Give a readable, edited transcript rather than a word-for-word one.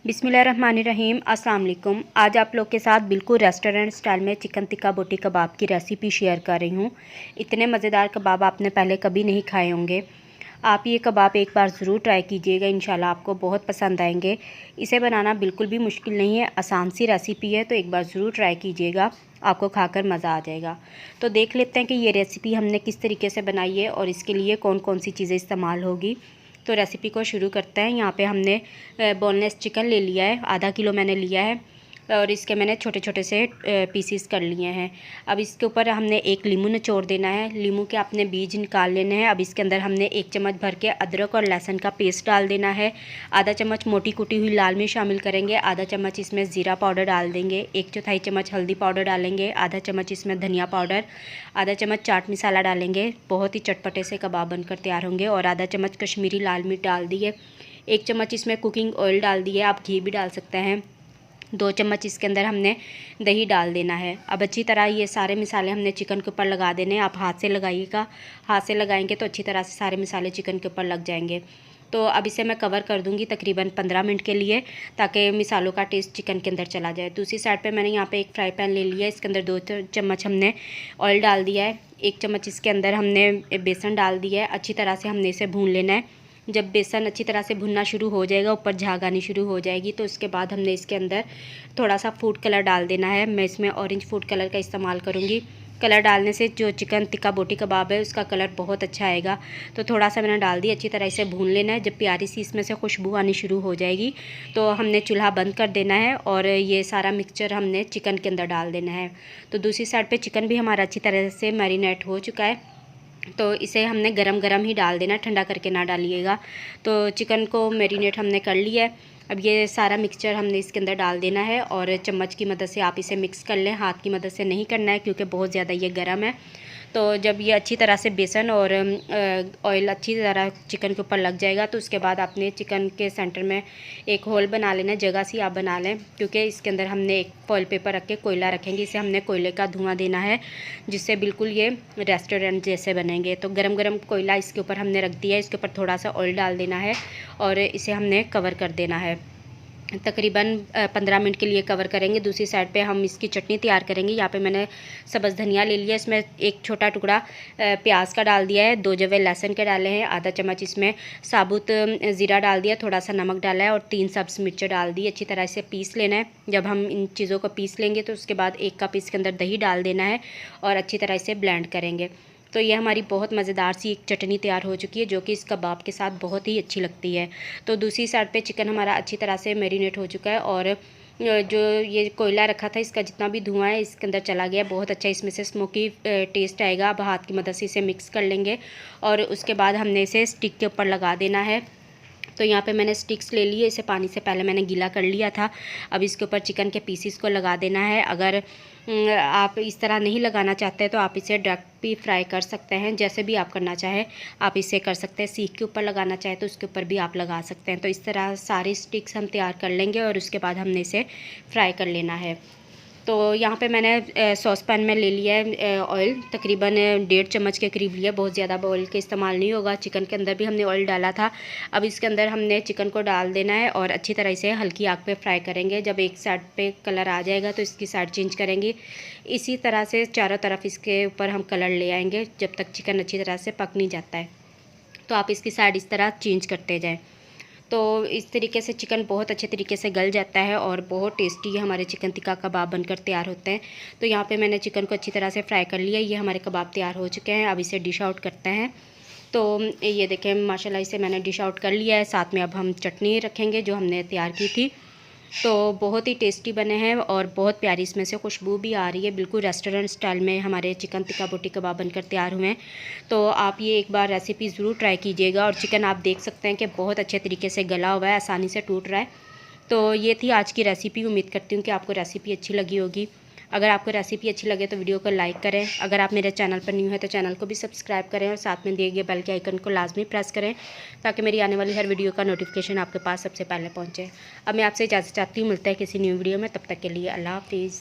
बिस्मिल्लाहिर्रहमानिर्रहीम। अस्सलाम वालेकुम। आज आप लोग के साथ बिल्कुल रेस्टोरेंट स्टाइल में चिकन टिक्का बोटी कबाब की रेसिपी शेयर कर रही हूँ। इतने मज़ेदार कबाब आपने पहले कभी नहीं खाए होंगे। आप ये कबाब एक बार ज़रूर ट्राई कीजिएगा, इंशाल्लाह आपको बहुत पसंद आएंगे। इसे बनाना बिल्कुल भी मुश्किल नहीं है, आसान सी रेसिपी है, तो एक बार ज़रूर ट्राई कीजिएगा, आपको खाकर मज़ा आ जाएगा। तो देख लेते हैं कि ये रेसिपी हमने किस तरीके से बनाई है और इसके लिए कौन कौन सी चीज़ें इस्तेमाल होगी। तो रेसिपी को शुरू करते हैं। यहाँ पे हमने बोनलेस चिकन ले लिया है, आधा किलो मैंने लिया है और इसके मैंने छोटे छोटे से पीसीस कर लिए हैं। अब इसके ऊपर हमने एक लीमू निचोड़ देना है, लीमू के अपने बीज निकाल लेने हैं। अब इसके अंदर हमने 1 चम्मच भर के अदरक और लहसुन का पेस्ट डाल देना है। आधा चम्मच मोटी कुटी हुई लाल मिर्च शामिल करेंगे, आधा चम्मच इसमें ज़ीरा पाउडर डाल देंगे, 1/4 चम्मच हल्दी पाउडर डालेंगे, आधा चम्मच इसमें धनिया पाउडर, आधा चम्मच चाट मसाला डालेंगे। बहुत ही चटपटे से कबाब बनकर तैयार होंगे। और आधा चम्मच कश्मीरी लाल मिर्च डाल दिए, 1 चम्मच इसमें कुकिंग ऑयल डाल दिए, आप घी भी डाल सकते हैं। 2 चम्मच इसके अंदर हमने दही डाल देना है। अब अच्छी तरह ये सारे मसाले हमने चिकन के ऊपर लगा देने हैं। आप हाथ से लगाइएगा, हाथ से लगाएंगे तो अच्छी तरह से सारे मसाले चिकन के ऊपर लग जाएंगे। तो अब इसे मैं कवर कर दूंगी तकरीबन 15 मिनट के लिए, ताकि मिसालों का टेस्ट चिकन के अंदर चला जाए। दूसरी साइड पे मैंने यहाँ पे एक फ्राई पैन ले लिया है, इसके अंदर 2 चम्मच हमने ऑयल डाल दिया है, 1 चम्मच इसके अंदर हमने बेसन डाल दिया है। अच्छी तरह से हमने इसे भून लेना है। जब बेसन अच्छी तरह से भुनना शुरू हो जाएगा, ऊपर झाग आनी शुरू हो जाएगी, तो उसके बाद हमने इसके अंदर थोड़ा सा फूड कलर डाल देना है। मैं इसमें ऑरेंज फूड कलर का इस्तेमाल करूँगी। कलर डालने से जो चिकन टिक्का बोटी कबाब है उसका कलर बहुत अच्छा आएगा। तो थोड़ा सा मैंने डाल दी, अच्छी तरह से भून लेना है। जब प्यारी सी इसमें से खुशबू आनी शुरू हो जाएगी तो हमने चूल्हा बंद कर देना है और ये सारा मिक्सचर हमने चिकन के अंदर डाल देना है। तो दूसरी साइड पे चिकन भी हमारा अच्छी तरह से मैरिनेट हो चुका है, तो इसे हमने गरम गरम ही डाल देना, ठंडा करके ना डालिएगा। तो चिकन को मैरिनेट हमने कर लिया है। अब ये सारा मिक्सचर हमने इसके अंदर डाल देना है और चम्मच की मदद से आप इसे मिक्स कर लें, हाथ की मदद से नहीं करना है क्योंकि बहुत ज़्यादा ये गर्म है। तो जब ये अच्छी तरह से बेसन और ऑयल अच्छी तरह चिकन के ऊपर लग जाएगा, तो उसके बाद आपने चिकन के सेंटर में एक होल बना लेना, जगह सी आप बना लें, क्योंकि इसके अंदर हमने एक फॉइल पेपर रख के कोयला रखेंगे। इसे हमने कोयले का धुआं देना है, जिससे बिल्कुल ये रेस्टोरेंट जैसे बनेंगे। तो गरम गरम कोयला इसके ऊपर हमने रख दिया है, इसके ऊपर थोड़ा सा ऑयल डाल देना है और इसे हमने कवर कर देना है। तकरीबन 15 मिनट के लिए कवर करेंगे। दूसरी साइड पे हम इसकी चटनी तैयार करेंगे। यहाँ पे मैंने सब्ज़ धनिया ले लिया, इसमें एक छोटा टुकड़ा प्याज का डाल दिया है, 2 जवे लहसुन के डाले हैं, आधा चम्मच इसमें साबुत ज़ीरा डाल दिया, थोड़ा सा नमक डाला है और 3 सब्ज़ मिर्च डाल दी। अच्छी तरह से पीस लेना है। जब हम इन चीज़ों को पीस लेंगे तो उसके बाद 1 कप इसके अंदर दही डाल देना है और अच्छी तरह से ब्लेंड करेंगे। तो ये हमारी बहुत मज़ेदार सी एक चटनी तैयार हो चुकी है, जो कि इस कबाब के साथ बहुत ही अच्छी लगती है। तो दूसरी साइड पे चिकन हमारा अच्छी तरह से मैरिनेट हो चुका है और जो ये कोयला रखा था इसका जितना भी धुआं है इसके अंदर चला गया, बहुत अच्छा इसमें से स्मोकी टेस्ट आएगा। अब हाथ की मदद से इसे मिक्स कर लेंगे और उसके बाद हमने इसे स्टिक के ऊपर लगा देना है। तो यहाँ पे मैंने स्टिक्स ले लिए, इसे पानी से पहले मैंने गीला कर लिया था। अब इसके ऊपर चिकन के पीसीस को लगा देना है। अगर आप इस तरह नहीं लगाना चाहते तो आप इसे डायरेक्ट भी फ्राई कर सकते हैं, जैसे भी आप करना चाहें आप इसे कर सकते हैं। सीख के ऊपर लगाना चाहे तो उसके ऊपर भी आप लगा सकते हैं। तो इस तरह सारी स्टिक्स हम तैयार कर लेंगे और उसके बाद हमने इसे फ्राई कर लेना है। तो यहाँ पे मैंने सॉस पैन में ले लिया है ऑयल, तकरीबन 1.5 चम्मच के करीब लिया, बहुत ज़्यादा ऑयल का इस्तेमाल नहीं होगा। चिकन के अंदर भी हमने ऑयल डाला था। अब इसके अंदर हमने चिकन को डाल देना है और अच्छी तरह से हल्की आग पे फ्राई करेंगे। जब एक साइड पे कलर आ जाएगा तो इसकी साइड चेंज करेंगे। इसी तरह से चारों तरफ इसके ऊपर हम कलर ले आएंगे जब तक चिकन अच्छी तरह से पक नहीं जाता है। तो आप इसकी साइड इस तरह चेंज करते जाएँ। तो इस तरीके से चिकन बहुत अच्छे तरीके से गल जाता है और बहुत टेस्टी हमारे चिकन टिक्का कबाब बनकर तैयार होते हैं। तो यहाँ पे मैंने चिकन को अच्छी तरह से फ्राई कर लिया। ये हमारे कबाब तैयार हो चुके हैं। अब इसे डिश आउट करते हैं। तो ये देखें माशाल्लाह इसे मैंने डिश आउट कर लिया है। साथ में अब हम चटनी रखेंगे जो हमने तैयार की थी। तो बहुत ही टेस्टी बने हैं और बहुत प्यारी इसमें से खुशबू भी आ रही है। बिल्कुल रेस्टोरेंट स्टाइल में हमारे चिकन टिक्का बोटी कबाब बनकर तैयार हुए हैं। तो आप ये एक बार रेसिपी ज़रूर ट्राई कीजिएगा। और चिकन आप देख सकते हैं कि बहुत अच्छे तरीके से गला हुआ है, आसानी से टूट रहा है। तो ये थी आज की रेसिपी। उम्मीद करती हूँ कि आपको रेसिपी अच्छी लगी होगी। अगर आपको रेसिपी अच्छी लगे तो वीडियो को लाइक करें। अगर आप मेरे चैनल पर न्यू है तो चैनल को भी सब्सक्राइब करें और साथ में दिए गए बेल के आइकन को लाजमी प्रेस करें, ताकि मेरी आने वाली हर वीडियो का नोटिफिकेशन आपके पास सबसे पहले पहुंचे। अब मैं आपसे इजाज़त चाहती हूँ, मिलता है किसी न्यू वीडियो में। तब तक के लिए अल्लाह हाफिज़।